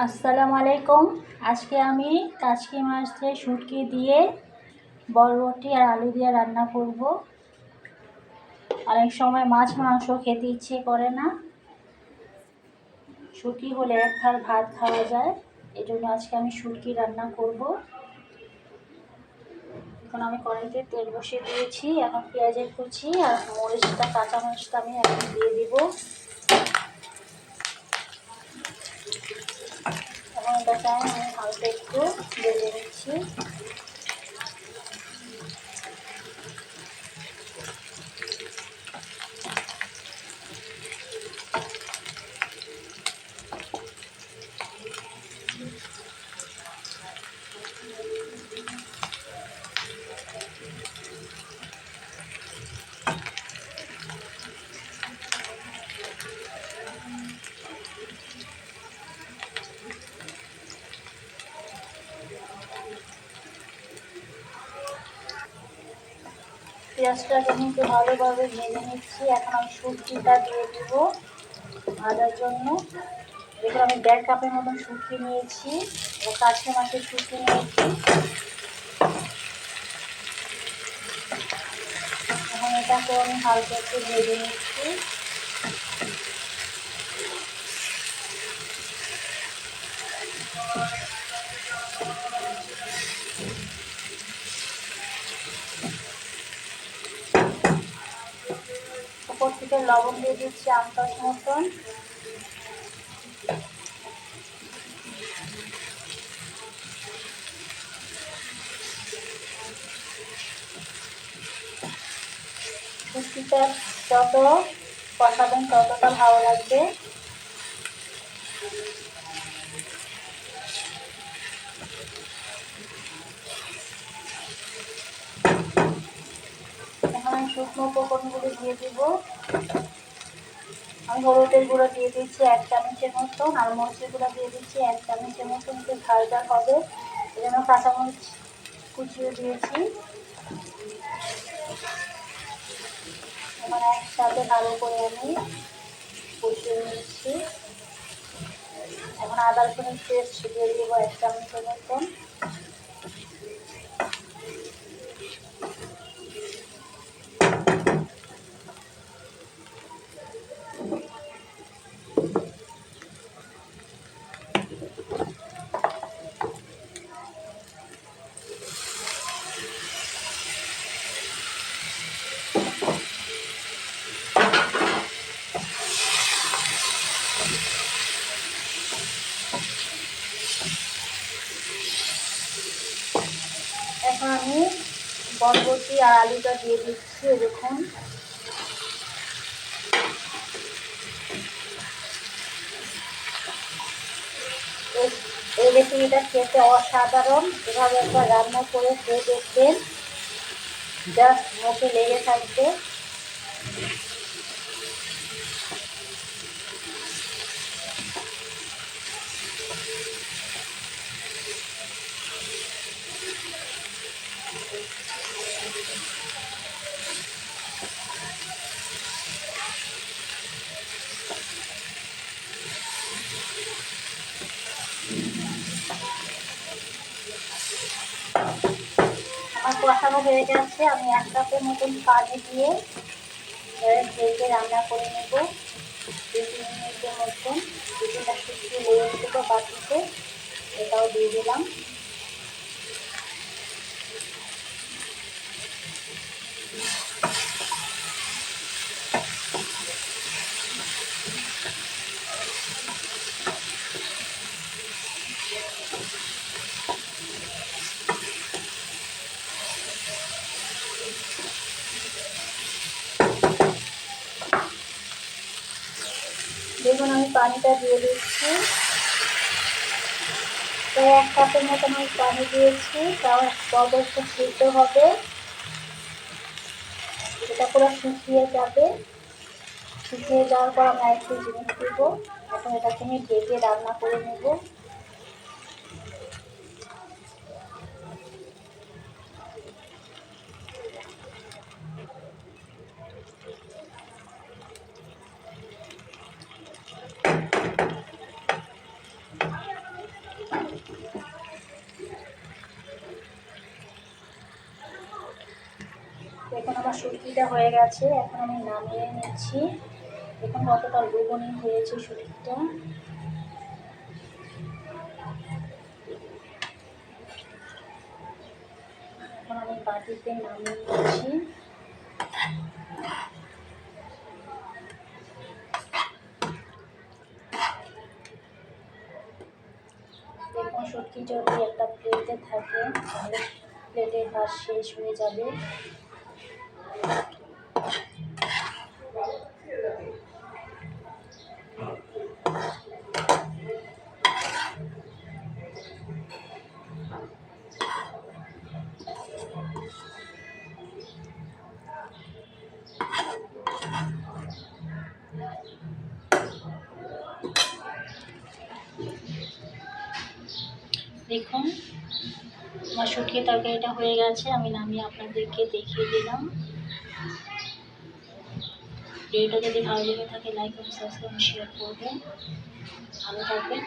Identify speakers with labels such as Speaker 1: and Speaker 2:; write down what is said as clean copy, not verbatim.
Speaker 1: আসসালামু আলাইকুম। আজকে আমি কাচকি মাছ দিয়ে শুটকি দিয়ে বরবটি আর আলু দিয়ে রান্না করব। অনেক সময় মাছ মাংস খেতে ইচ্ছে করে না, শুটকি হলে এক থাল ভাত খাওয়া যায়। এই জন্য আজকে আমি শুটকি রান্না করব। এখন আমি কড়াইতে তেল বসিয়ে দিয়েছি। এখন পেঁয়াজের কুচি আর কাঁচা মরিচটা আমি এখন দিয়ে দিব। এখন এটাকে আমি হালকা একটু ভেজে নিচ্ছি। পেঁয়াজটাকে কিন্তু ভালোভাবে ভেজে নিচ্ছি। এখন আমি শুটকিটা দিয়ে দিব ভাজার জন্য। দেখুন আমি 1.5 কাপের মতন শুটকি নিয়েছি, কাঁচকি মাছের শুটকি নিয়েছি। এখন এটাকে আমি হালকা একটু ভেজে নিচ্ছি। উপর থেকে লবণ দিয়ে দিচ্ছি 8-10 মতন। শুটকিটা যত কষাবেন ততটা ভালো লাগবে। এখন আমি শুকনো উপকরণগুলো দিয়ে দিব। আমি হলুদের গুঁড়ো দিয়ে দিচ্ছি 1 চামচের মতন, আর মরিচের গুঁড়ো দিয়ে দিচ্ছি 1 চামচের মতন। একটু ঝালটা হবে এই জন্য কাঁচামরিচ কুচিয়ে দিয়েছি। এখন একসাথে ভালো করে আমি কষিয়ে নিচ্ছি। এখন আদা রসুনের পেস্ট দিয়ে দিব 1 চামচের মতন। এখন আমি বরবটি আর আলুটা দিয়ে দিচ্ছি। দেখুন এই রেসিপিটা খেতে অসাধারণ। এভাবে একবার রান্না করে খেয়ে দেখবেন, জাস্ট মুখে লেগে থাকবে। আমার কষানো হয়ে গেছে। আমি 1 কাপের মতন পানি দিয়ে ঢেকে রান্না করে নেব 2-3 মিনিটের মতন। কিছুটা শুকিয়ে লেগে দেবো বাটিতে, এটাও দিয়ে দিলাম। দেখুন আমি পানিটা দিয়ে দিচ্ছি। প্রায় 1 কাপের মতন আমি পানি দিয়েছি, কারণ বরবটিটা সিদ্ধ হবে, এটা পুরো শুকিয়ে যাবে। শুকিয়ে যাওয়ার পর আমি আরেকটু জিনিস দেবো। এখন এটাকে আমি ঢেকে রান্না করে নেব। এখন আমার শুটকিটা হয়ে গেছে, এখন আমি নামিয়ে নিচ্ছি। এখন কতটা লোভনীয় হয়েছে শুটকিটা। এখন আমি বাটিতে নামিয়ে নিচ্ছি। দেখুন শুটকি যদি একটা প্লেটে থাকে তাহলে প্লেটের ভাত শেষ হয়ে যাবে। দেখুন আমার শুটকি তরকারিটা হয়ে গেছে, আমি নামিয়ে আপনাদেরকে দেখিয়ে দিলাম। ভিডিওটা যদি ভালো লেগে থাকে লাইক এবং সাবস্ক্রাইব শেয়ার করবেন। ভালো থাকবেন।